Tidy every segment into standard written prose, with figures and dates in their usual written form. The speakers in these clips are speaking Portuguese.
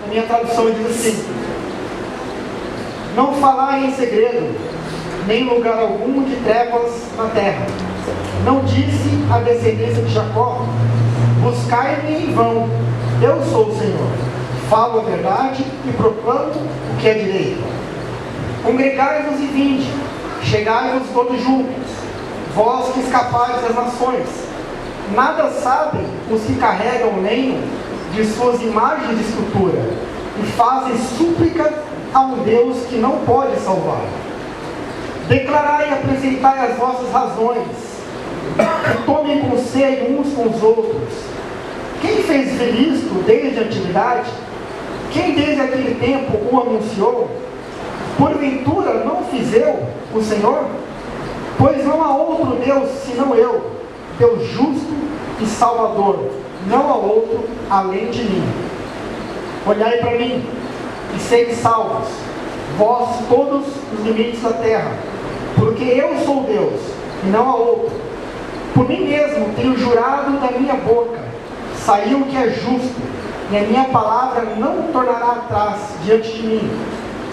a minha tradução diz assim: não falai em segredo, nem lugar algum de trevas na terra. Não disse a descendência de Jacó: buscai-me em vão, eu sou o Senhor. Falo a verdade e proclamo o que é direito. Congregai-vos e vinde, chegai-vos todos juntos, vós que escapais das nações. Nada sabem os que carregam lenho de suas imagens de escultura e fazem súplica a um Deus que não pode salvar. Declarai e apresentai as vossas razões, e tomem conselho uns com os outros. Quem fez ver isto desde a antiguidade? Quem desde aquele tempo o anunciou? Porventura não fiz eu, o Senhor? Pois não há outro Deus senão eu, Deus justo e Salvador. Não há outro além de mim. Olhai para mim e sede salvos, vós todos os limites da terra, porque eu sou Deus e não há outro. Por mim mesmo tenho jurado da minha boca, saiu o que é justo, e a minha palavra não tornará atrás diante de mim.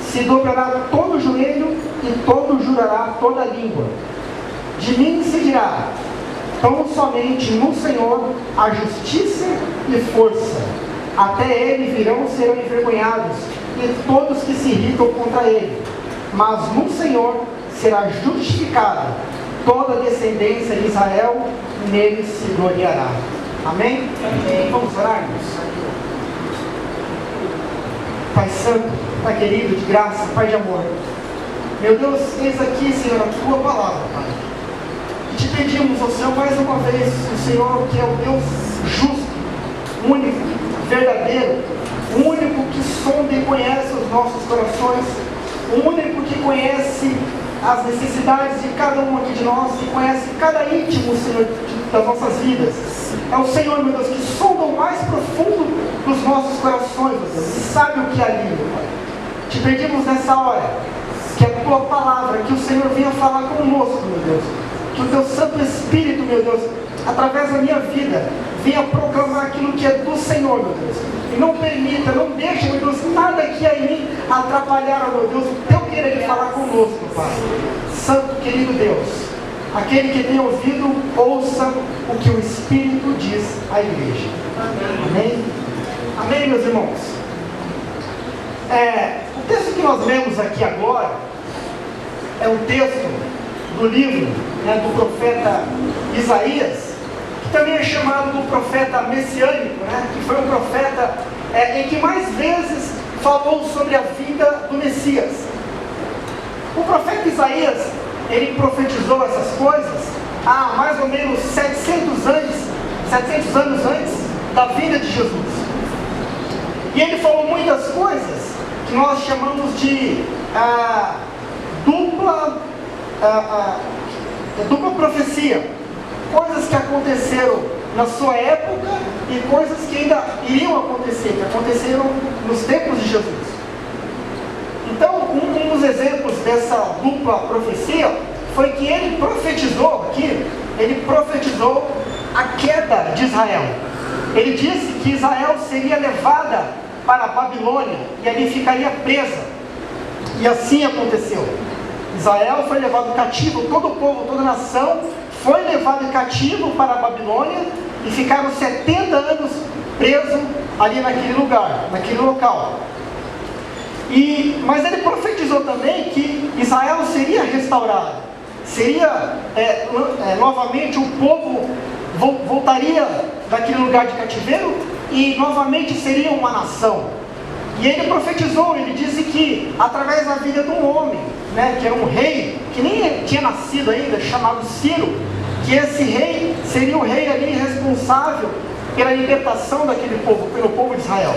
Se dobrará todo o joelho e todo jurará toda a língua. De mim se dirá: tão somente no Senhor há justiça e força. Até ele virão serão envergonhados, e todos que se irritam contra ele. Mas no Senhor será justificada toda a descendência de Israel, e nele se gloriará. Amém? Amém. Vamos orar, irmãos? Pai Santo, Pai querido, de graça, Pai de amor, meu Deus, eis aqui, Senhor, a Tua palavra, Pai. E te pedimos, ó Senhor, mais uma vez, o Senhor que é o Deus justo, único, verdadeiro, o único que sonda e conhece os nossos corações, o único que conhece as necessidades de cada um aqui de nós, que conhece cada íntimo, Senhor, das nossas vidas. É o Senhor, meu Deus, que sonda o mais profundo dos nossos corações, meu Deus, e sabe o que é ali, meu Pai. Te pedimos nessa hora, que a Tua palavra, que o Senhor venha falar conosco, meu Deus, que o Teu Santo Espírito, meu Deus, através da minha vida, venha proclamar aquilo que é do Senhor, meu Deus, e não permita, não deixe, meu Deus, nada aqui em mim atrapalhar, meu Deus, o Teu querer de falar conosco, Pai. Santo, querido Deus, aquele que tem ouvido, ouça o que o Espírito diz à igreja. Amém? Amém, meus irmãos? O texto que nós lemos aqui agora é um texto do livro, do profeta Isaías, que também é chamado do profeta messiânico, que foi um profeta em que mais vezes falou sobre a vinda do Messias. O profeta Isaías, ele profetizou essas coisas há mais ou menos 700 anos antes da vinda de Jesus. E ele falou muitas coisas que nós chamamos de dupla profecia. Coisas que aconteceram na sua época e coisas que ainda iriam acontecer, que aconteceram nos tempos de Jesus. Então, um dos exemplos dessa dupla profecia foi que ele profetizou a queda de Israel. Ele disse que Israel seria levada para a Babilônia e ali ficaria presa. E assim aconteceu. Israel foi levado cativo, todo o povo, toda a nação foi levado cativo para a Babilônia e ficaram 70 anos presos ali naquele lugar, naquele local. Mas ele profetizou também que Israel seria restaurado, seria novamente o povo voltaria daquele lugar de cativeiro e novamente seria uma nação. E ele profetizou, ele disse que através da vida de um homem, que era um rei, que nem tinha nascido ainda, chamado Ciro, que esse rei seria o rei ali responsável pela libertação daquele povo, pelo povo de Israel.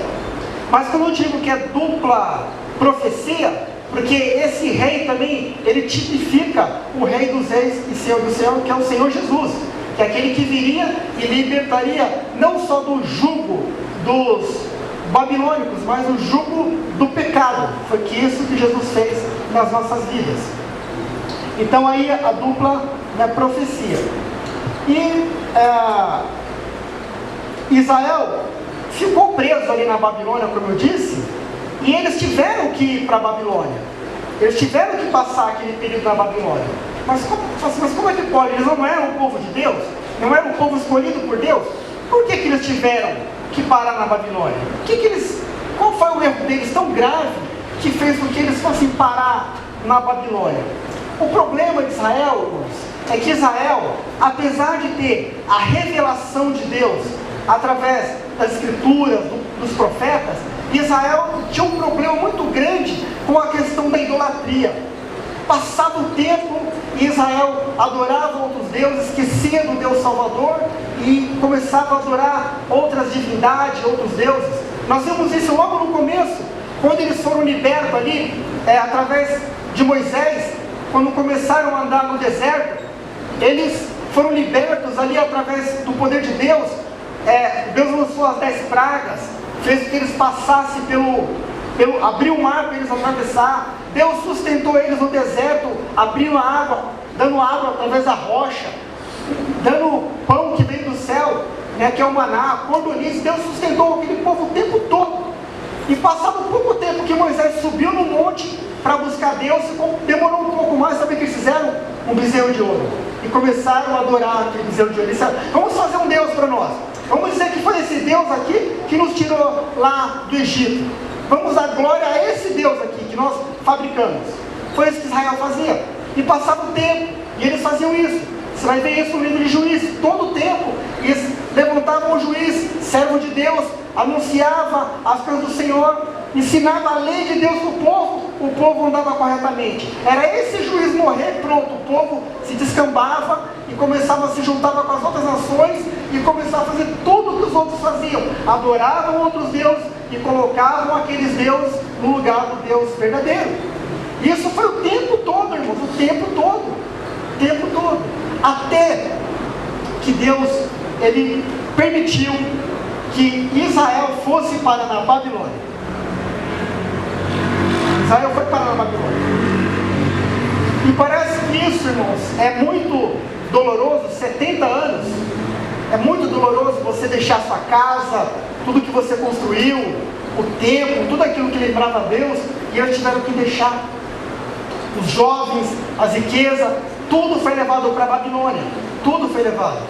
Mas quando eu digo que é dupla profecia, porque esse rei também, ele tipifica o rei dos reis e Senhor do Senhor, que é o Senhor Jesus, que é aquele que viria e libertaria não só do jugo dos babilônicos, mas o jugo do pecado. Foi isso que Jesus fez nas nossas vidas. Então aí a dupla profecia. E Israel ficou preso ali na Babilônia, como eu disse, E eles tiveram que ir para a Babilônia. Eles tiveram que passar aquele período na Babilônia. Mas como é que pode? Eles não eram o povo de Deus? Não eram o povo escolhido por Deus? Por que eles tiveram que parar na Babilônia? Qual foi o erro deles tão grave que fez com que eles fossem parar na Babilônia? O problema de Israel, irmãos, é que Israel, apesar de ter a revelação de Deus através das escrituras, dos profetas, Israel tinha um problema muito grande com a questão da idolatria. Passava o tempo e Israel adorava outros deuses, esquecia do Deus Salvador e começava a adorar outras divindades, outros deuses. Nós vimos isso logo no começo, quando eles foram libertos ali, através de Moisés, quando começaram a andar no deserto. Eles foram libertos ali através do poder de Deus. Deus lançou as 10 pragas, fez com que eles passassem abriu o mar para eles atravessar. Deus sustentou eles no deserto, abrindo a água, dando água através da rocha, dando pão que vem do céu, que é o maná, cordonice. Deus sustentou aquele povo o tempo todo. E passado pouco tempo que Moisés subiu no monte para buscar Deus, demorou um pouco mais, sabe o que eles fizeram? Um bezerro de ouro. E começaram a adorar aquele bezerro de ouro. Eles disseram: vamos fazer um Deus para nós. Vamos dizer que foi esse Deus aqui que nos tirou lá do Egito. Vamos dar glória a esse Deus aqui que nós fabricamos. Foi isso que Israel fazia. E passava o tempo, e eles faziam isso. Você vai ver isso no livro de Juízes. Todo o tempo, eles levantavam um juiz, servo de Deus, anunciava as coisas do Senhor, ensinava a lei de Deus para o povo andava corretamente. Era esse juiz morrer, pronto, o povo se descambava e começava a se juntar com as outras nações e começava a fazer tudo o que os outros faziam. Adoravam outros deuses e colocavam aqueles deuses no lugar do Deus verdadeiro. Isso foi o tempo todo, irmãos, o tempo todo. Até que Deus, Ele permitiu que Israel fosse para na Babilônia. Israel foi para na Babilônia. E parece que isso, irmãos, é muito doloroso. 70 anos é muito doloroso você deixar sua casa, tudo que você construiu, o templo, tudo aquilo que lembrava a Deus, e eles tiveram que deixar. Os jovens, as riquezas, tudo foi levado para a Babilônia. Tudo foi levado.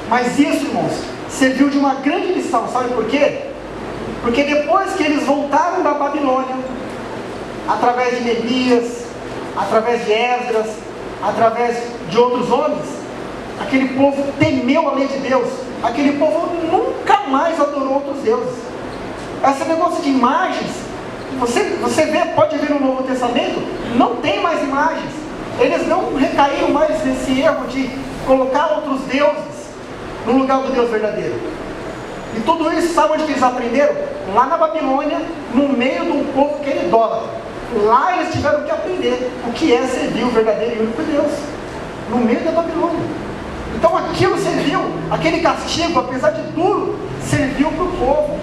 Mas isso, irmãos, serviu de uma grande lição. Sabe por quê? Porque depois que eles voltaram da Babilônia, através de Neemias, através de Esdras, através de outros homens, aquele povo temeu a lei de Deus. Aquele povo nunca mais adorou outros deuses. Esse negócio de imagens, você pode ver no Novo Testamento, não tem mais imagens. Eles não recaíram mais nesse erro de colocar outros deuses no lugar do Deus verdadeiro. E tudo isso, sabe onde que eles aprenderam? Lá na Babilônia, no meio de um povo que era idólatra. Lá eles tiveram que aprender o que é servir o verdadeiro e único Deus. No meio da Babilônia. Então aquilo serviu, aquele castigo, apesar de duro, serviu para o povo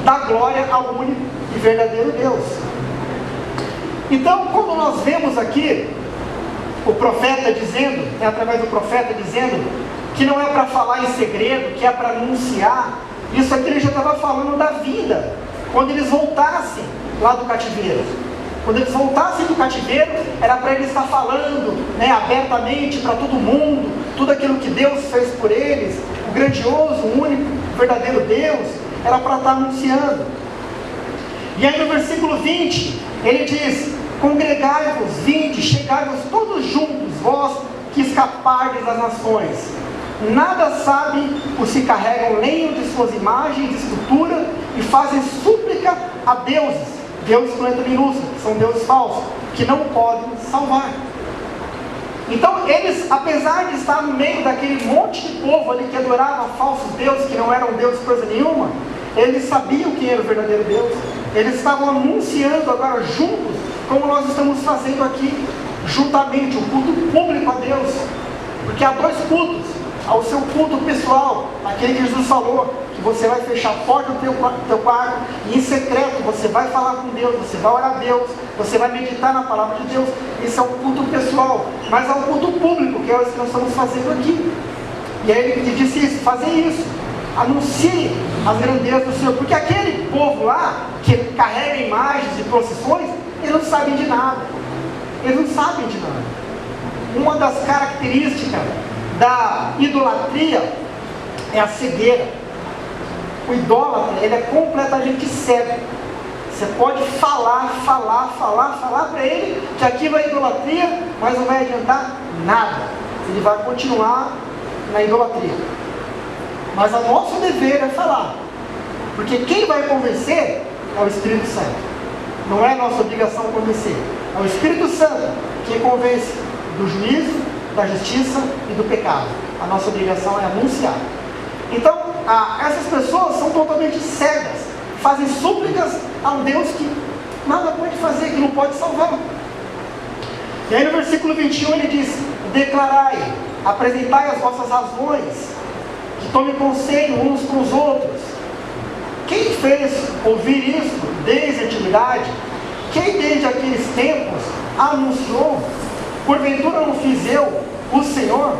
dar glória ao único e verdadeiro Deus. Então, quando nós vemos aqui o profeta dizendo, através do profeta dizendo que não é para falar em segredo, que é para anunciar, isso aqui ele já estava falando da vida, quando eles voltassem lá do cativeiro. Quando eles voltassem do cativeiro, era para eles estar falando abertamente para todo mundo, tudo aquilo que Deus fez por eles, o grandioso, o único, verdadeiro Deus, era para estar anunciando. E aí no versículo 20, ele diz: congregai-vos, vinde, chegai-vos todos juntos, vós que escapardes das nações. Nada sabem os que carregam lenho de suas imagens de escultura e fazem súplica a deuses com letra minúscula, que são deuses falsos, que não podem salvar. Então eles, apesar de estar no meio daquele monte de povo ali que adorava falsos deuses, que não eram deuses coisa nenhuma, eles sabiam quem era o verdadeiro Deus. Eles estavam anunciando agora juntos, como nós estamos fazendo aqui, juntamente, um culto público a Deus. Porque há dois cultos: ao seu culto pessoal, aquele que Jesus falou, que você vai fechar a porta do teu quarto, e em secreto você vai falar com Deus, você vai orar a Deus, você vai meditar na palavra de Deus. Esse é o culto pessoal. Mas há um culto público, que é o que nós estamos fazendo aqui. E aí ele disse isso: fazem isso, anuncie as grandezas do Senhor. Porque aquele povo lá, que carrega imagens e procissões, eles não sabem de nada. Eles não sabem de nada. Uma das características da idolatria é a cegueira. O idólatra, ele é completamente cego. Você pode falar para ele que aquilo é idolatria, mas não vai adiantar nada. Ele vai continuar na idolatria. Mas o nosso dever é falar. Porque quem vai convencer é o Espírito Santo. Não é nossa obrigação convencer. É o Espírito Santo que convence do juízo, da justiça e do pecado. A nossa obrigação é anunciar. Então, essas pessoas são totalmente cegas. Fazem súplicas a um Deus que nada pode fazer, que não pode salvar. E aí no versículo 21 ele diz: declarai, apresentai as vossas razões, que tomem conselho uns com os outros. Quem fez ouvir isso desde a antiguidade? Quem desde aqueles tempos anunciou? Porventura não fiz eu, o Senhor?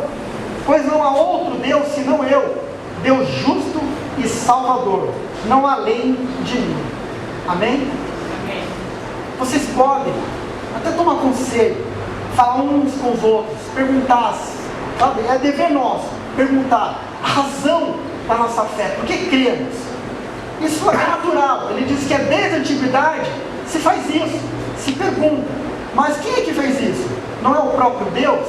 Pois não há outro Deus senão eu, Deus justo e salvador, não além de mim. Amém? Amém. Vocês podem até tomar conselho, falar uns com os outros, perguntar, sabe? É dever nosso perguntar a razão da nossa fé, por que cremos? Isso é natural. Ele diz que é desde a antiguidade se faz isso, se pergunta. Mas quem é que fez isso? Não é o próprio Deus?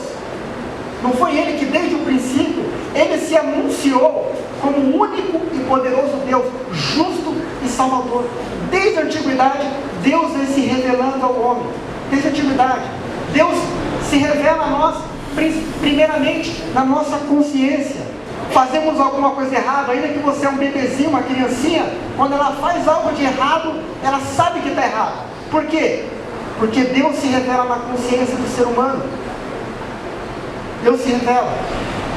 Não foi Ele que desde o princípio Ele se anunciou como o único e poderoso Deus, justo e salvador? Desde a antiguidade Deus vem se revelando ao homem. Desde a antiguidade Deus se revela a nós primeiramente na nossa consciência. Fazemos alguma coisa errada, ainda que você é um bebezinho, uma criancinha, quando ela faz algo de errado, ela sabe que está errado. Por quê? Porque Deus se revela na consciência do ser humano. Deus se revela.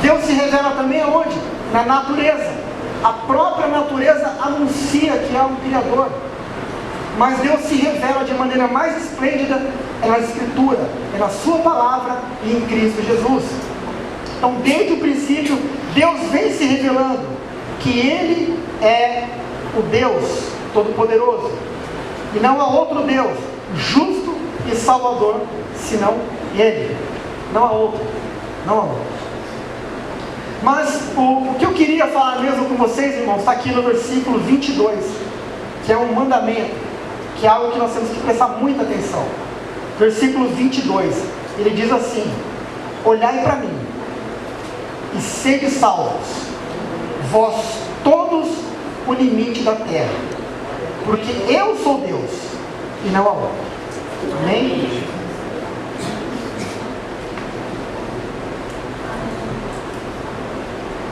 Deus se revela também aonde? Na natureza. A própria natureza anuncia que há um Criador. Mas Deus se revela de maneira mais esplêndida na Escritura, é na sua palavra e em Cristo Jesus. Então, desde o princípio, Deus vem se revelando que Ele é o Deus Todo-Poderoso. E não há outro Deus justo e salvador senão Ele. Não há outro. Não há outro. Mas o que eu queria falar mesmo com vocês, irmãos, está aqui no versículo 22, que é um mandamento, que é algo que nós temos que prestar muita atenção. Versículo 22, ele diz assim: olhai para mim e sede salvos, vós todos o limite da terra, porque eu sou Deus e não há outro. Amém?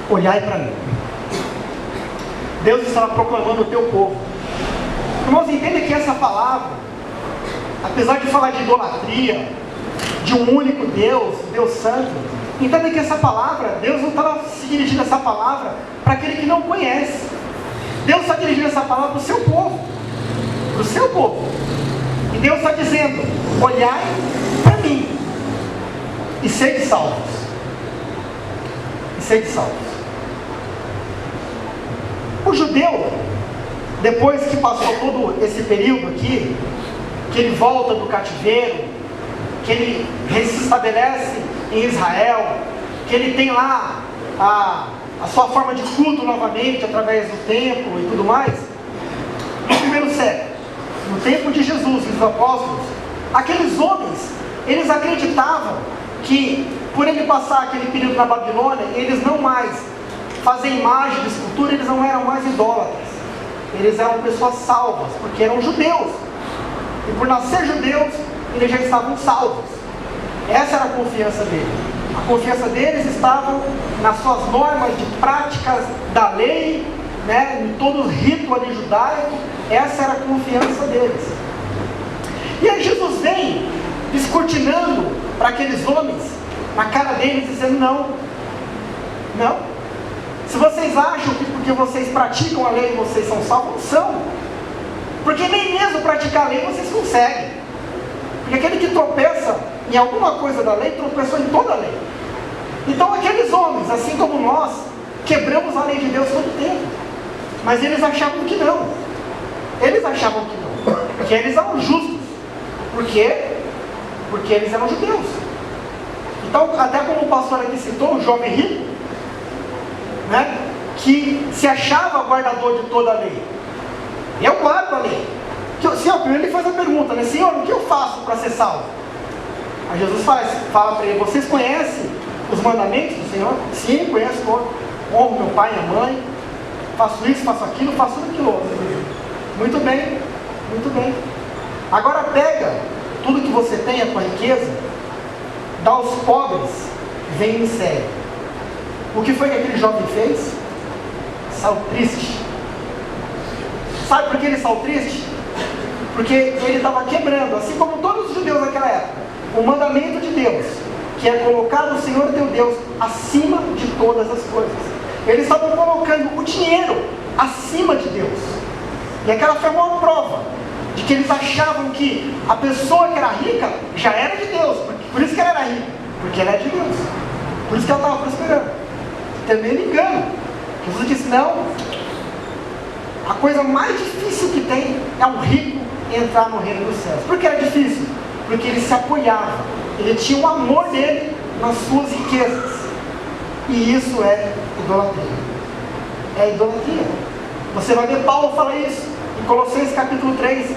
Olhai para mim. Deus estava proclamando o teu povo. Irmãos, entendem que essa palavra, apesar de falar de idolatria, de um único Deus, Deus Santo, entendem que essa palavra, Deus não estava se dirigindo essa palavra para aquele que não conhece. Deus está dirigindo essa palavra para o seu povo. Para o seu povo. E Deus está dizendo: olhai para mim e sede salvos. E sede salvos. O judeu, depois que passou todo esse período aqui, que ele volta do cativeiro, que ele se estabelece em Israel, que ele tem lá a sua forma de culto novamente, através do templo e tudo mais, no primeiro século, no tempo de Jesus e dos apóstolos, aqueles homens, eles acreditavam que, por ele passar aquele período na Babilônia, eles não mais faziam imagem de escultura, eles não eram mais idólatras. Eles eram pessoas salvas, porque eram judeus. E por nascer judeus, eles já estavam salvos. Essa era a confiança deles. A confiança deles estava nas suas normas de práticas da lei, né, em todo o rito ali judaico. Essa era a confiança deles. E aí Jesus vem descortinando para aqueles homens, na cara deles, dizendo: não, não. Se vocês acham que porque vocês praticam a lei vocês são salvos, não são. Porque nem mesmo praticar a lei vocês conseguem. Porque aquele que tropeça em alguma coisa da lei, tropeçou em toda a lei. Então aqueles homens, assim como nós, quebramos a lei de Deus todo o tempo. Mas eles achavam que não. Eles achavam que não. Que eles eram justos. Por quê? Porque eles eram judeus. Então, até como o pastor aqui citou, o jovem rico, né, que se achava guardador de toda a lei. Eu guardo a lei. Senhor, primeiro ele faz a pergunta, né? Senhor, o que eu faço para ser salvo? Aí Jesus fala para ele, vocês conhecem os mandamentos do Senhor? Sim, conheço todos. Honro meu pai e minha mãe, faço isso, faço aquilo, faço aquilo outro. Muito bem, muito bem. Agora pega tudo que você tem, a tua riqueza, dá aos pobres, vem e me segue. O que foi que aquele jovem fez? Saiu triste. Sabe por que ele saiu triste? Porque ele estava quebrando, assim como todos os judeus naquela época, o mandamento de Deus, que é colocar o Senhor teu Deus acima de todas as coisas. Eles estavam colocando o dinheiro acima de Deus. E aquela foi uma prova de que eles achavam que a pessoa que era rica já era de Deus. Por isso que ela era rica, porque ela é de Deus. Por isso que ela estava prosperando. Também me engano. Jesus disse, não, a coisa mais difícil que tem é um rico entrar no reino dos céus. Por que era difícil? Porque ele se apoiava, ele tinha o amor dele nas suas riquezas. E isso é idolatria. É idolatria. Você vai ver Paulo falar isso em Colossenses capítulo 3.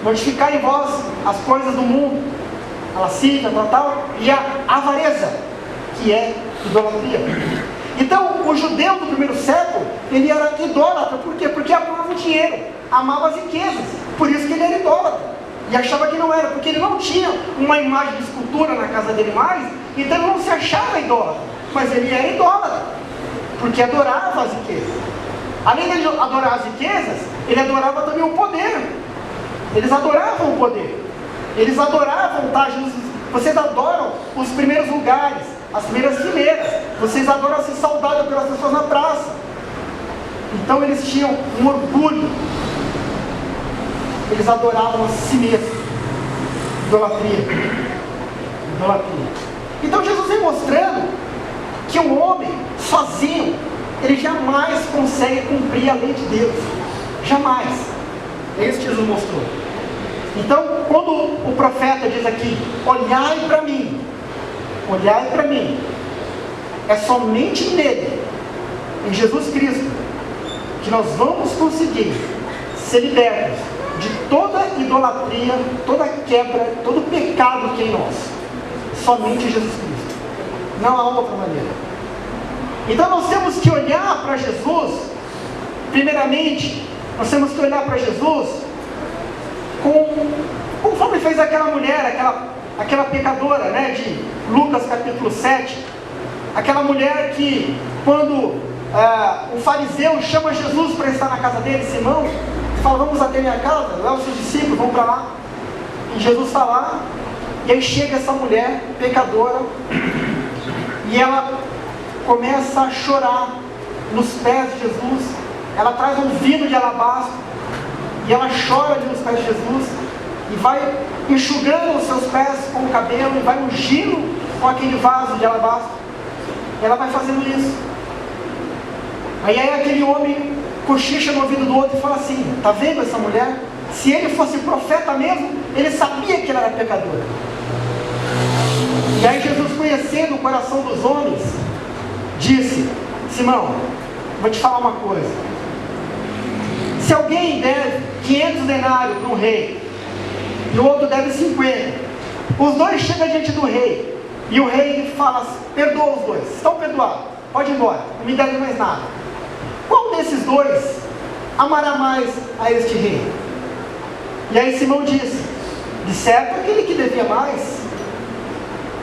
Mortificai em vós as coisas do mundo, a lascívia, tal, e a avareza, que é idolatria. Então, o judeu do primeiro século, ele era idólatra. Por quê? Porque amava o dinheiro, amava as riquezas. Por isso que ele era idólatra. E achava que não era, porque ele não tinha uma imagem de escultura na casa dele mais, então ele não se achava idólatra. Mas ele era idólatra, porque adorava as riquezas. Além de adorar as riquezas, ele adorava também o poder. Eles adoravam o poder. Eles adoravam, tá? Vocês adoram os primeiros lugares, as primeiras fileiras. Vocês adoram ser saudados pelas pessoas na praça. Então eles tinham um orgulho. Eles adoravam a si mesmos. Idolatria. Idolatria. Então Jesus vem mostrando que o homem, sozinho, ele jamais consegue cumprir a lei de Deus. Jamais. É isso que Jesus mostrou. Então, quando o profeta diz aqui, olhai para mim, é somente nele, em Jesus Cristo, que nós vamos conseguir ser libertos de toda idolatria, toda quebra, todo pecado que é em nós. Somente Jesus Cristo. Não há outra maneira. Então nós temos que olhar para Jesus, primeiramente, nós temos que olhar para Jesus conforme fez aquela mulher, aquela pecadora, né, de Lucas capítulo 7, aquela mulher que, quando o fariseu chama Jesus para estar na casa dele, Simão, fala, vamos até minha casa, lá os seus discípulos vão para lá, e Jesus está lá, e aí chega essa mulher pecadora, e ela começa a chorar nos pés de Jesus, ela traz um vidro de alabastro, e ela chora ali nos pés de Jesus, e vai enxugando os seus pés com o cabelo, e vai ungindo com aquele vaso de alabastro. Ela vai fazendo isso. Aí aquele homem cochicha no ouvido do outro e fala assim, tá vendo essa mulher? Se ele fosse profeta mesmo, ele sabia que ela era pecadora. E aí Jesus, conhecendo o coração dos homens, disse, Simão, vou te falar uma coisa. Se alguém deve 500 denários para um rei, e o outro deve 50, os dois chegam diante do rei, e o rei fala, perdoa os dois, estão perdoados, pode ir embora, não me deve mais nada. Qual desses dois amará mais a este rei? E aí Simão disse, de certo aquele que devia mais.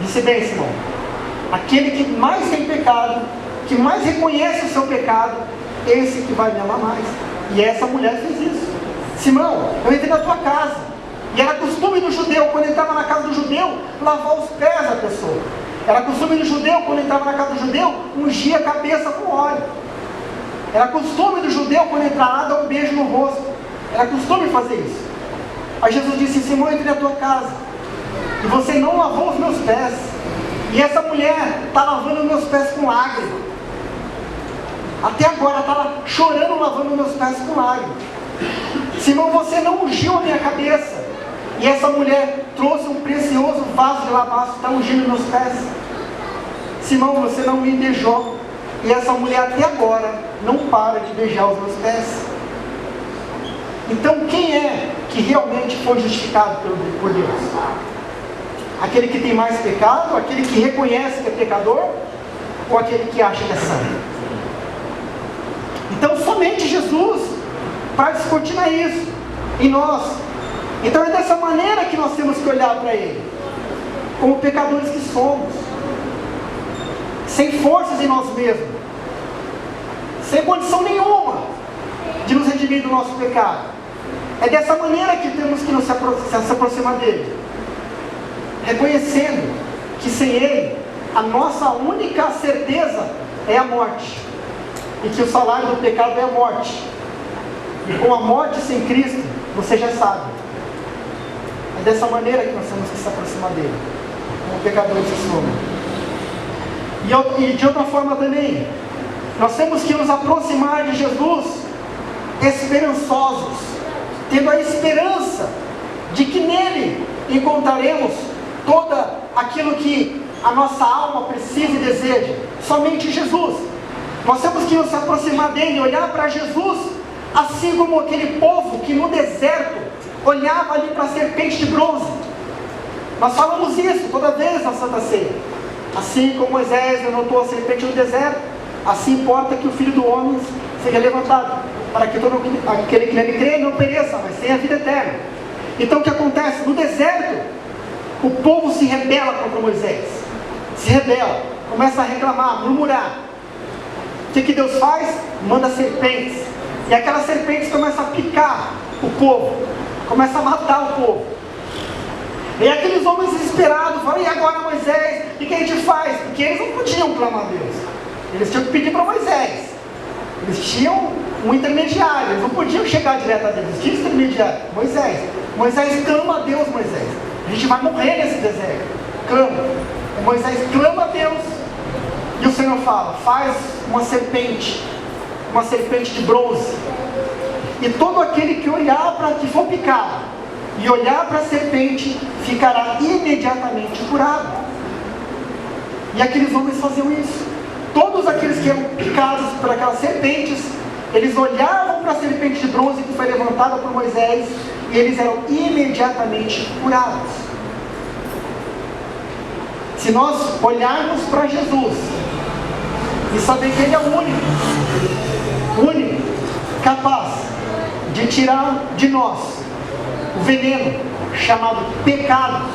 Disse bem, Simão, aquele que mais tem pecado, que mais reconhece o seu pecado, esse que vai me amar mais. E essa mulher fez isso. Simão, eu entrei na tua casa, e era costume do judeu, quando entrava na casa do judeu, lavar os pés da pessoa. Era costume do judeu, quando entrava na casa do judeu, ungir a cabeça com óleo. Era costume do judeu, quando entrar lá, dar um beijo no rosto. Era costume fazer isso. Aí Jesus disse, Simão, eu entrei na tua casa, e você não lavou os meus pés. E essa mulher está lavando os meus pés com lágrimas. Até agora está lá chorando, lavando meus pés com lágrimas. Simão, você não ungiu a minha cabeça. E essa mulher trouxe um precioso vaso de alabastro, está ungindo meus pés. Simão, você não me beijou. E essa mulher até agora não para de beijar os meus pés. Então quem é que realmente foi justificado por Deus? Aquele que tem mais pecado? Aquele que reconhece que é pecador? Ou aquele que acha que é santo? Então somente Jesus para descortinar isso em nós. Então é dessa maneira que nós temos que olhar para Ele, como pecadores que somos, sem forças em nós mesmos, sem condição nenhuma de nos redimir do nosso pecado. É dessa maneira que temos que se aproximar dele, reconhecendo que sem Ele a nossa única certeza é a morte, e que o salário do pecado é a morte. E com a morte sem Cristo, você já sabe. É dessa maneira que nós temos que se aproximar dele, como pecadores que somos. E de outra forma também, nós temos que nos aproximar de Jesus esperançosos, tendo a esperança de que nele encontraremos todo aquilo que a nossa alma precisa e deseja. Somente Jesus. Nós temos que nos aproximar dele, olhar para Jesus, assim como aquele povo que no deserto olhava ali para a serpente de bronze. Nós falamos isso toda vez na Santa Ceia. Assim como Moisés levantou a serpente no deserto, assim importa que o Filho do Homem seja levantado, para que todo aquele que nele crê não pereça, mas tenha a vida eterna. Então o que acontece? No deserto, o povo se rebela contra Moisés. Se rebela, começa a reclamar, murmurar. O que Deus faz? Manda serpentes. E aquelas serpentes começam a picar o povo, começa a matar o povo. E aqueles homens desesperados falam: e agora, Moisés? O que a gente faz? Porque eles não podiam clamar a Deus, eles tinham que pedir para Moisés. Eles tinham um intermediário, eles não podiam chegar direto a Deus, eles tinham intermediário, Moisés. Moisés clama a Deus: Moisés, a gente vai morrer nesse deserto. Clama. Moisés clama a Deus, e o Senhor fala: faz uma serpente de bronze, e todo aquele que olhar para que for picado e olhar para a serpente ficará imediatamente curado. E aqueles homens faziam isso. Todos aqueles que eram picados por aquelas serpentes, eles olhavam para a serpente de bronze que foi levantada por Moisés, e eles eram imediatamente curados. Se nós olharmos para Jesus e saber que Ele é o único capaz de tirar de nós o veneno chamado pecado,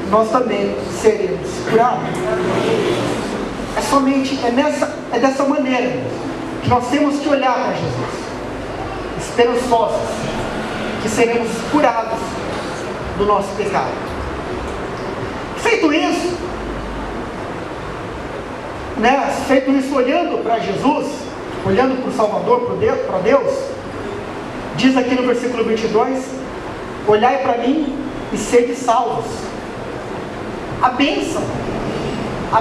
nós também seremos curados. É dessa maneira que nós temos que olhar para Jesus, esperançosos, que seremos curados do nosso pecado. Feito isso, olhando para Jesus, olhando para o Salvador, para Deus, diz aqui no versículo 22, olhai para mim e sede salvos. A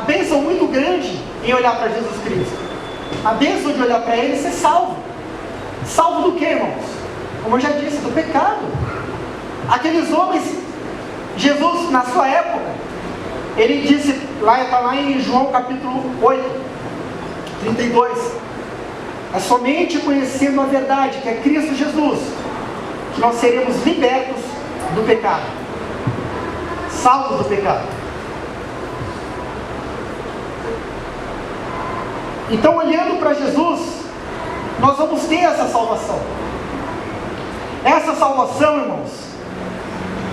bênção muito grande em olhar para Jesus Cristo, a bênção de olhar para Ele e ser salvo. Salvo do que, irmãos? Como eu já disse, do pecado. Aqueles homens, Jesus na sua época, Ele disse, está lá em João capítulo 8, 32, é somente conhecendo a verdade, que é Cristo Jesus, que nós seremos libertos do pecado, salvos do pecado. Então, olhando para Jesus, nós vamos ter essa salvação. Essa salvação, irmãos,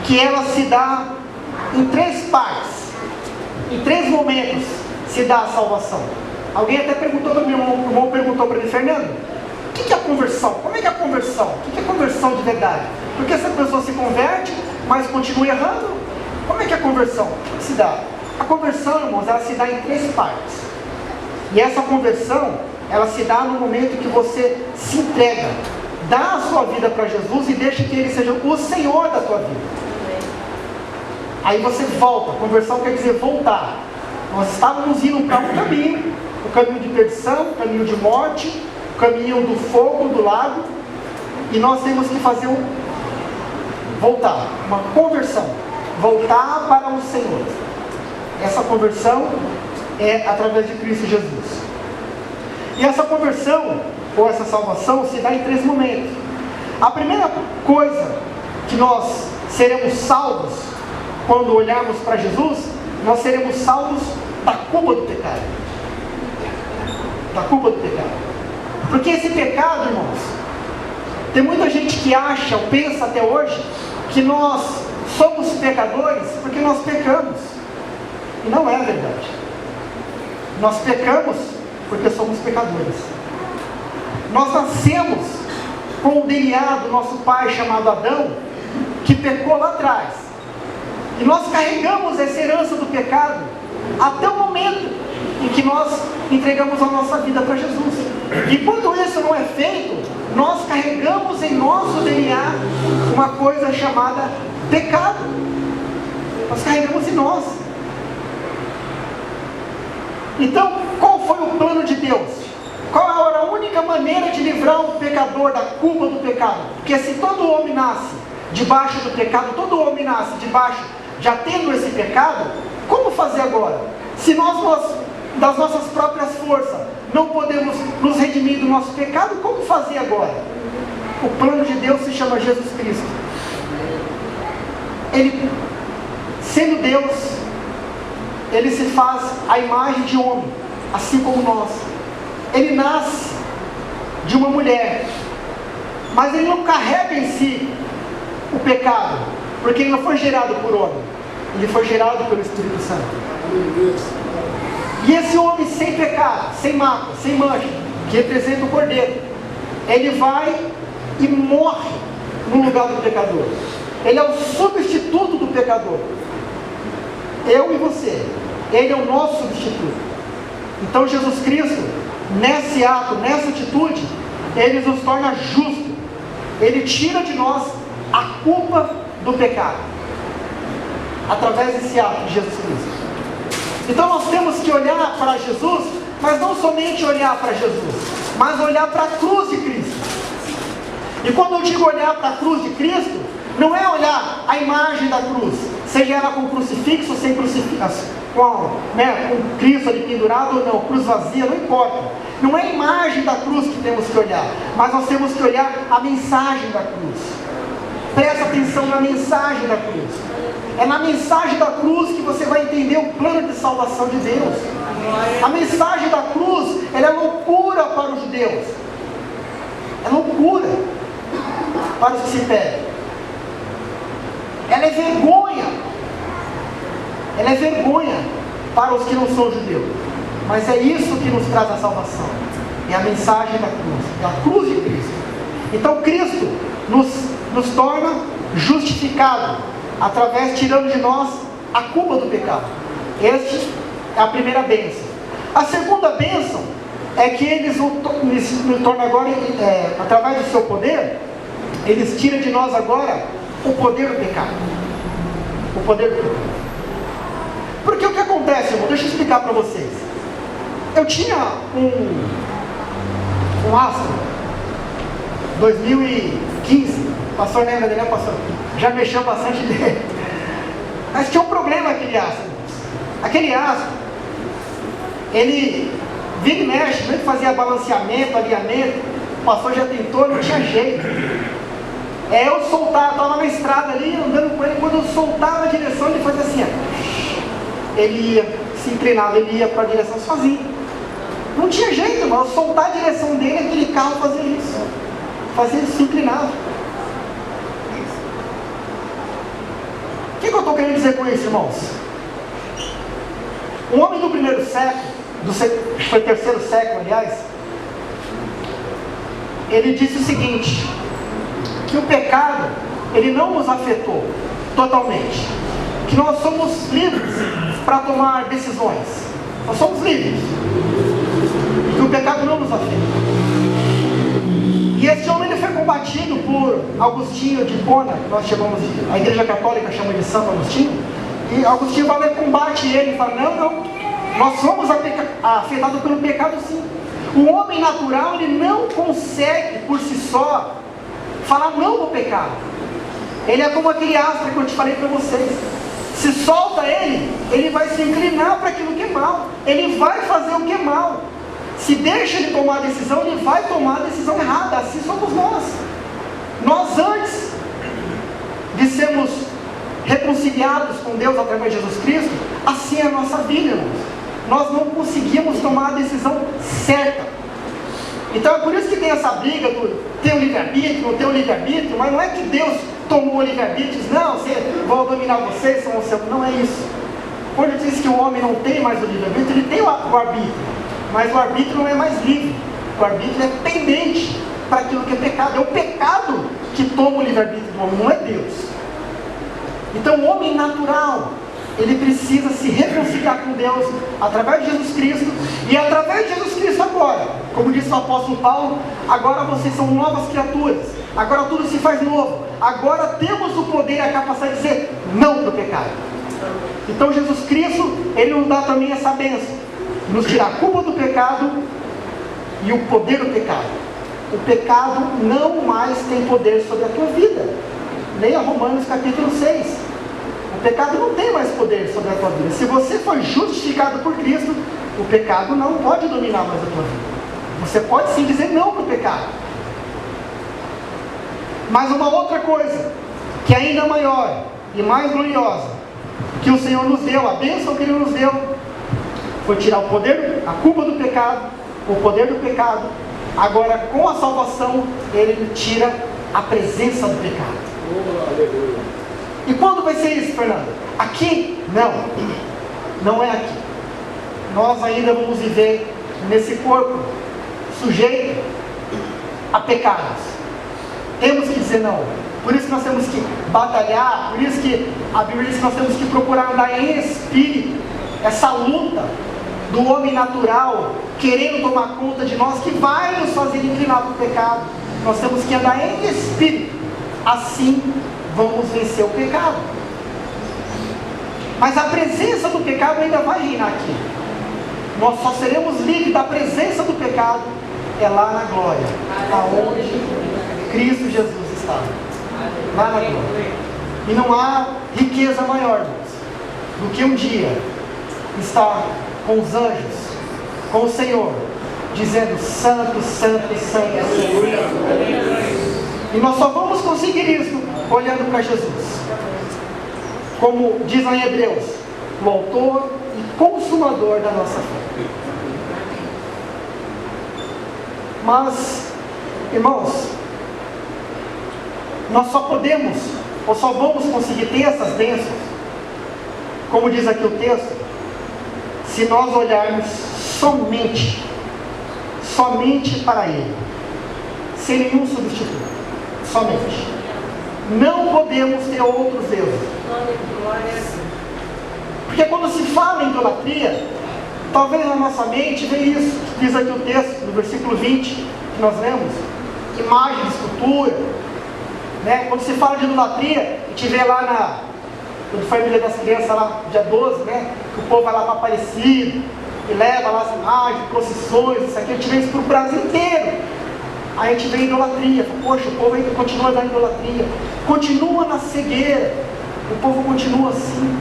que ela se dá em 3 partes, em 3 momentos se dá a salvação. Alguém até perguntou para mim, o irmão perguntou para ele: Fernando, o que é a conversão? Como é que é a conversão? O que é a conversão de verdade? Porque essa pessoa se converte, mas continua errando. Como é que é a conversão? O que se dá? A conversão, irmãos, ela se dá em 3 partes. E essa conversão, ela se dá no momento que você se entrega, dá a sua vida para Jesus e deixa que Ele seja o Senhor da tua vida. Aí você volta. Conversão quer dizer voltar. Nós estávamos indo para um caminho, o caminho de perdição, o caminho de morte, o caminho do fogo, do lago, e nós temos que fazer voltar, uma conversão, voltar para o Senhor. Essa conversão é através de Cristo Jesus. E essa conversão, ou essa salvação, se dá em 3 momentos. A primeira coisa que nós seremos salvos, quando olharmos para Jesus, nós seremos salvos da culpa do pecado. Da culpa do pecado. Porque esse pecado, irmãos, tem muita gente que acha, ou pensa até hoje, que nós somos pecadores porque nós pecamos. E não é verdade. Nós pecamos porque somos pecadores. Nós nascemos com o DNA do nosso pai chamado Adão, que pecou lá atrás. E nós carregamos essa herança do pecado até o momento em que nós entregamos a nossa vida para Jesus. E quando isso não é feito, nós carregamos em nosso DNA uma coisa chamada pecado. Nós carregamos em nós. Então, qual foi o plano de Deus? Qual era a única maneira de livrar o pecador da culpa do pecado? Porque se todo homem nasce debaixo do pecado, todo homem nasce debaixo, já tendo esse pecado, como fazer agora? Se nós, das nossas próprias forças, não podemos nos redimir do nosso pecado, como fazer agora? O plano de Deus se chama Jesus Cristo. Ele, sendo Deus, ele se faz a imagem de homem, assim como nós. Ele nasce de uma mulher, mas ele não carrega em si o pecado, porque ele não foi gerado por homem, ele foi gerado pelo Espírito Santo. E esse homem sem pecado, sem mácula, sem mancha, que representa o Cordeiro, ele vai e morre no lugar do pecador. Ele é o substituto do pecador. Eu e você. Ele é o nosso substituto. Então Jesus Cristo, nesse ato, nessa atitude, ele nos torna justos. Ele tira de nós a culpa do pecado, através desse ato de Jesus Cristo. Então nós temos que olhar para Jesus, mas não somente olhar para Jesus, mas olhar para a cruz de Cristo. E quando eu digo olhar para a cruz de Cristo, não é olhar a imagem da cruz, seja ela com crucifixo ou sem crucifixo, com Cristo ali pendurado ou não, cruz vazia, não importa. Não é a imagem da cruz que temos que olhar, mas nós temos que olhar a mensagem da cruz. Presta atenção na mensagem da cruz. É na mensagem da cruz que você vai entender o plano de salvação de Deus. A mensagem da cruz, ela é loucura para os judeus. É loucura para os que se perdem. Ela é vergonha. Ela é vergonha para os que não são judeus. Mas é isso que nos traz a salvação. É a mensagem da cruz de Cristo. Então Cristo nos torna justificado, através, tirando de nós a culpa do pecado. Esta é a primeira bênção. A segunda bênção é que eles nos tornam agora, através do seu poder, eles tiram de nós agora o poder do pecado. O poder do pecado. Porque o que acontece, irmão? Deixa eu explicar para vocês. Eu tinha um Astra 2015. O pastor lembra dele, né, pastor? Já mexeu bastante dele. Mas tinha um problema aquele Astra. Aquele Astra, ele vira e mexe, mesmo que fazia balanceamento, alinhamento, o pastor já tentou, não tinha jeito. Eu soltava, estava na estrada ali, andando com ele, quando eu soltava a direção, ele fazia assim, ó. Ele ia, se inclinava, ele ia para a direção sozinho. Não tinha jeito, mas eu soltar a direção dele, aquele carro fazia isso. Fazia isso, se inclinava. O que eu estou querendo dizer com isso, irmãos? Um homem do primeiro século, acho que foi terceiro século, aliás, ele disse o seguinte, que o pecado, ele não nos afetou totalmente, que nós somos livres para tomar decisões, nós somos livres, que o pecado não nos afeta. E esse homem, ele foi combatido por Agostinho de Hipona, que nós chamamos, a Igreja Católica chama de Santo Agostinho, e Agostinho vai lá e combate ele e fala, não, Nós somos afetados pelo pecado, sim. O homem natural, ele não consegue por si só falar não ao pecado. Ele é como aquele astro que eu te falei para vocês. Se solta ele vai se inclinar para aquilo que é mal. Ele vai fazer o que é mal. Se deixa ele tomar a decisão, ele vai tomar a decisão errada. Assim somos nós. Nós, antes de sermos reconciliados com Deus através de Jesus Cristo, assim é a nossa vida, irmãos. Nós não conseguimos tomar a decisão certa. Então é por isso que tem essa briga do ter o livre-arbítrio, não ter o livre-arbítrio, mas não é que Deus tomou o livre-arbítrio e diz, não, vou dominar vocês, são o seu. Não é isso. Quando diz que o homem não tem mais o livre-arbítrio, ele tem o arbítrio, mas o arbítrio não é mais livre. O arbítrio é pendente para aquilo que é pecado. É o pecado que toma o livre-arbítrio do homem, não é Deus. Então o homem natural, ele precisa se reconciliar com Deus através de Jesus Cristo. E através de Jesus Cristo agora, como disse o apóstolo Paulo, agora vocês são novas criaturas. Agora tudo se faz novo. Agora temos o poder e a capacidade de dizer não para o pecado. Então Jesus Cristo, ele nos dá também essa bênção. Nos tira a culpa do pecado e o poder do pecado. O pecado não mais tem poder sobre a tua vida. Leia Romanos capítulo 6. O pecado não tem mais poder sobre a tua vida. Se você foi justificado por Cristo, o pecado não pode dominar mais a tua vida. Você pode sim dizer não para o pecado. Mas uma outra coisa, que é ainda maior e mais gloriosa, que o Senhor nos deu, a bênção que Ele nos deu, foi tirar o poder, a culpa do pecado, o poder do pecado. Agora, com a salvação, Ele tira a presença do pecado. E quando vai ser isso, Fernando? Aqui? Não. Não é aqui. Nós ainda vamos viver nesse corpo sujeito a pecados. Temos que dizer não. Por isso que nós temos que batalhar. Por isso que a Bíblia diz que nós temos que procurar andar em espírito. Essa luta do homem natural querendo tomar conta de nós, que vai nos fazer inclinar para o pecado. Nós temos que andar em espírito. Assim vamos vencer o pecado. Mas a presença do pecado ainda vai reinar aqui. Nós só seremos livres da presença do pecado é lá na glória, aonde Cristo Jesus está. Lá na glória. E não há riqueza maior, irmãos, do que um dia estar com os anjos, com o Senhor, dizendo santo, santo, santo é o Senhor. E nós só vamos conseguir isso olhando para Jesus. Como diz lá em Hebreus, o autor e consumador da nossa fé. Mas, irmãos, nós só podemos, ou só vamos conseguir ter essas bênçãos, como diz aqui o texto, se nós olharmos somente para Ele, sem nenhum substituto. Somente. Não podemos ter outros deuses. Porque quando se fala em idolatria, talvez na nossa mente vem isso, diz aqui o texto, no versículo 20, que nós lemos, imagem, escultura, né? Quando se fala de idolatria, a gente vê lá quando foi a Família das Crianças, lá dia 12, né? Que o povo vai lá para Aparecido, e leva lá as imagens, procissões, isso aqui, a gente vê isso para o Brasil inteiro. Aí a gente vê idolatria, poxa, o povo ainda continua na idolatria, continua na cegueira, o povo continua assim.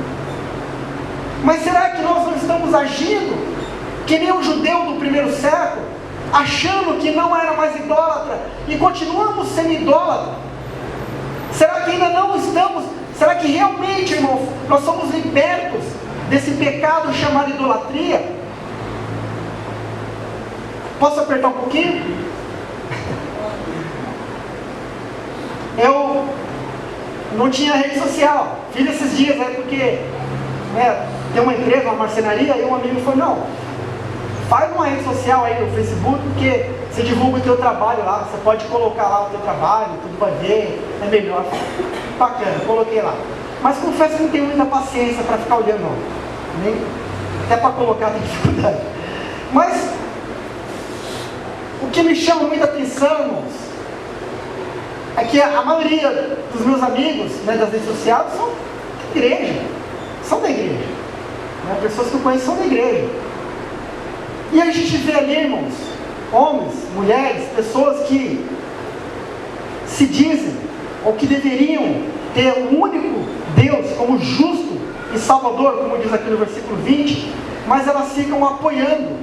Mas será que nós não estamos agindo que nem o judeu do primeiro século, achando que não era mais idólatra, e continuamos sendo idólatras? Será que ainda não estamos, será que realmente, irmãos, nós somos libertos desse pecado chamado idolatria? Posso apertar um pouquinho? Eu não tinha rede social, fiz esses dias aí porque tem uma empresa, uma marcenaria, e um amigo falou, não, faz uma rede social aí no Facebook, porque você divulga o teu trabalho lá, você pode colocar lá o teu trabalho, tudo vai ver, é melhor. Bacana, coloquei lá. Mas confesso que não tenho muita paciência para ficar olhando, não. Até para colocar tem dificuldade. Mas o que me chama muita atenção, irmãos, é que a maioria dos meus amigos, né, das redes sociais são da igreja. Pessoas que eu conheço são da igreja. E a gente vê ali, irmãos, homens, mulheres, pessoas que se dizem, ou que deveriam ter o único Deus como justo e salvador, como diz aqui no versículo 20, mas elas ficam apoiando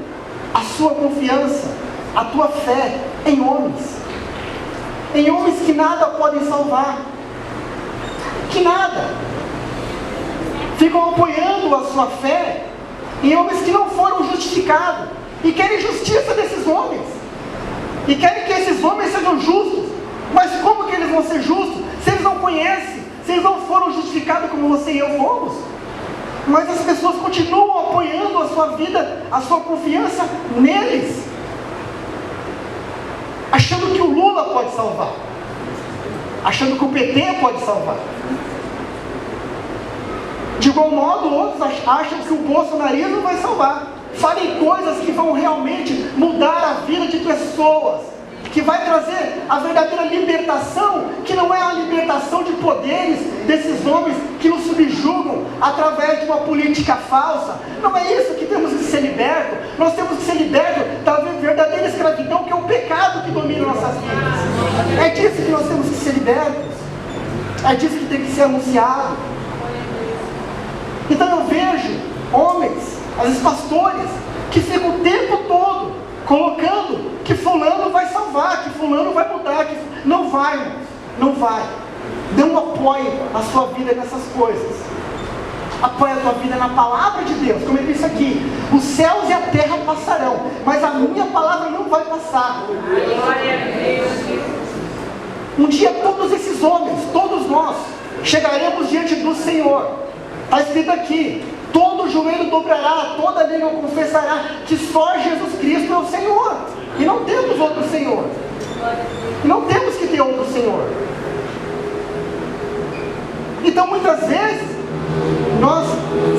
a sua confiança, a tua fé em homens que nada podem salvar, que nada, ficam apoiando a sua fé em homens que não foram justificados, e querem justiça desses homens, e querem que esses homens sejam justos. Mas como que eles vão ser justos, se eles não conhecem, se eles não foram justificados como você e eu fomos? Mas as pessoas continuam apoiando a sua vida, a sua confiança neles, achando que o Lula pode salvar, achando que o PT pode salvar. De igual modo, outros acham que o bolsonarismo vai salvar. Falem coisas que vão realmente mudar a vida de pessoas, que vai trazer a verdadeira libertação, que não é a libertação de poderes desses homens que nos subjugam através de uma política falsa. Não é isso que temos que ser libertos. Nós temos que ser libertos da verdadeira escravidão, que é o pecado que domina nossas vidas. É disso que nós temos que ser libertos. É disso que tem que ser anunciado. Então eu vejo homens, às vezes pastores, que ficam o tempo todo colocando que fulano vai salvar, que fulano vai mudar, que não vai, irmãos, não vai. Não apoie a sua vida nessas coisas. Apoie a tua vida na palavra de Deus. Como ele disse aqui, os céus e a terra passarão, mas a minha palavra não vai passar. Um dia todos esses homens, todos nós, chegaremos diante do Senhor. Está escrito aqui, todo joelho dobrará, toda língua confessará que só Jesus Cristo é o Senhor. E não temos outro Senhor. E não temos que ter outro Senhor. Então muitas vezes, nós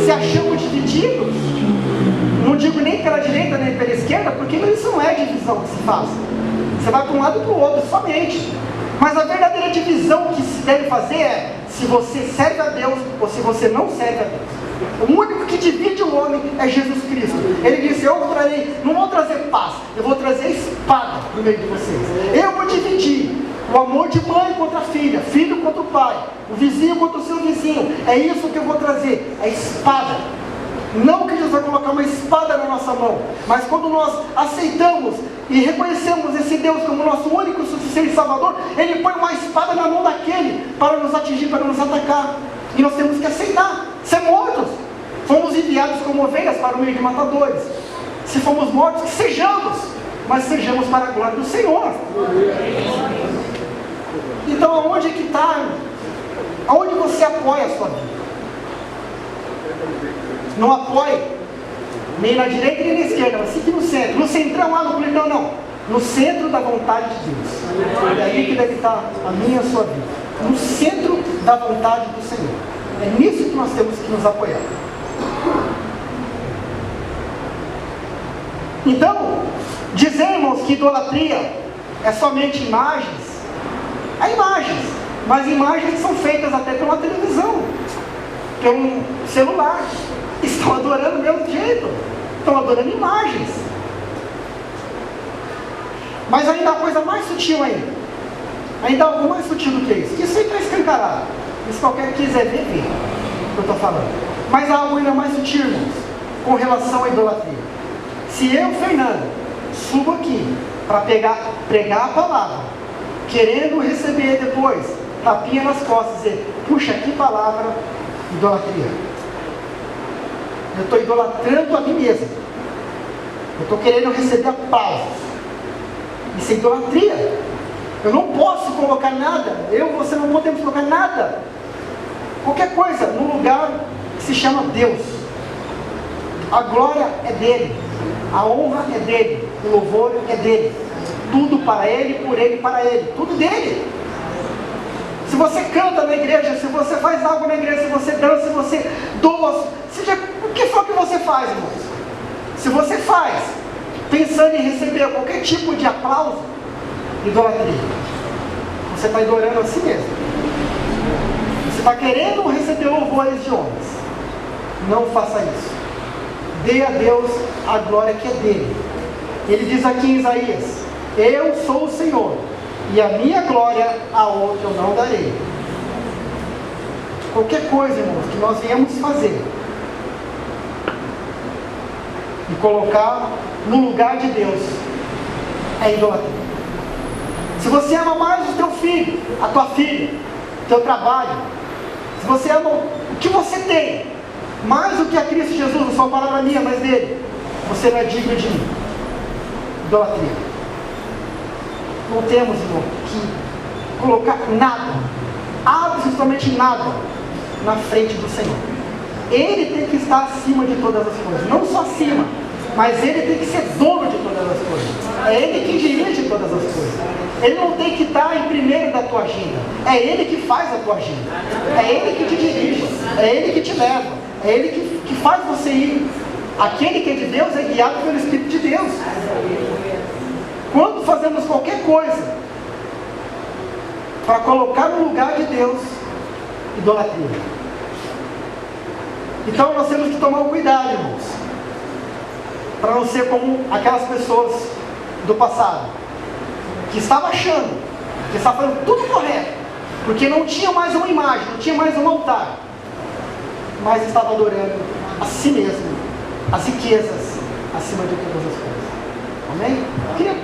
se achamos divididos. Não digo nem pela direita nem pela esquerda, porque isso não é divisão que se faz. Você vai para um lado e para o outro somente. Mas a verdadeira divisão que se deve fazer é se você serve a Deus ou se você não serve a Deus. O único que divide o homem é Jesus Cristo. Ele disse, eu trarei, não vou trazer paz, eu vou trazer espada no meio de vocês. Eu vou dividir o amor de mãe contra filha, filho contra o pai, o vizinho contra o seu vizinho. É isso que eu vou trazer, é espada. Não que Jesus vai colocar uma espada na nossa mão, mas quando nós aceitamos e reconhecemos esse Deus como nosso único suficiente Salvador, Ele põe uma espada na mão daquele para nos atingir, para nos atacar. E nós temos que aceitar, ser mortos. Fomos enviados como ovelhas para o meio de matadores. Se fomos mortos, que sejamos, mas sejamos para a glória do Senhor. Então aonde é que está? Aonde você apoia a sua vida? Não apoie nem na direita nem na esquerda, mas fique no centro. No centrão lá, no politão, não. No centro da vontade de Deus. É aí que deve estar a minha e a sua vida. No centro da vontade do Senhor. É nisso que nós temos que nos apoiar. Então, dizer, irmãos, que idolatria é somente imagens, é imagens, mas imagens que são feitas até pela televisão, pelo celular. Estão adorando do mesmo jeito, estão adorando imagens. Mas ainda há coisa mais sutil ainda. Ainda há algo mais sutil do que isso. Isso aí está escancarado. Isso qualquer que quiser ver, vê o que eu estou falando. Mas há algo ainda mais sutil, irmãos, com relação à idolatria. Se eu, Fernando, subo aqui para pregar a palavra, querendo receber depois tapinha nas costas e dizer, puxa, que palavra, idolatria. Eu estou idolatrando a mim mesmo. Eu estou querendo receber aplausos. Isso é idolatria. Eu não posso colocar nada. Eu e você não podemos colocar nada. Qualquer coisa no lugar que se chama Deus. A glória é dele. A honra é dele. O louvor é dele. Tudo para ele, por ele, para ele. Tudo dele. Se você canta na igreja, se você faz algo na igreja, se você dança, se você doa, seja o que for que você faz, irmãos. Se você faz pensando em receber qualquer tipo de aplauso, idolatria, você está adorando a si mesmo. Você está querendo receber louvores de homens. Não faça isso. dê a Deus a glória que é dele. Ele diz aqui em Isaías: eu sou o Senhor, e a minha glória a outro eu não darei. Qualquer coisa, irmãos, que nós viemos fazer e colocar no lugar de Deus é idolatria. Se você ama mais o teu filho, a tua filha, o teu trabalho, se você ama o que você tem, mais do que a Cristo Jesus, não só a palavra minha, mas dele, você não é digno de mim. Idolatria. Não temos, irmão, que colocar nada, absolutamente nada, na frente do Senhor. Ele tem que estar acima de todas as coisas. Não só acima, mas ele tem que ser dono de todas as coisas. É ele que dirige todas as coisas. Ele não tem que estar em primeiro da tua agenda. É ele que faz a tua agenda. É ele que te dirige. É ele que te leva. É ele que faz você ir. Aquele que é de Deus é guiado pelo Espírito de Deus. Quando fazemos qualquer coisa para colocar no lugar de Deus, idolatria. Então nós temos que tomar um cuidado, irmãos, para não ser como aquelas pessoas do passado, que estavam achando que estavam fazendo tudo correto, porque não tinha mais uma imagem, não tinha mais um altar, mas estava adorando a si mesmo, as riquezas acima de todas as coisas. Amém? Eu queria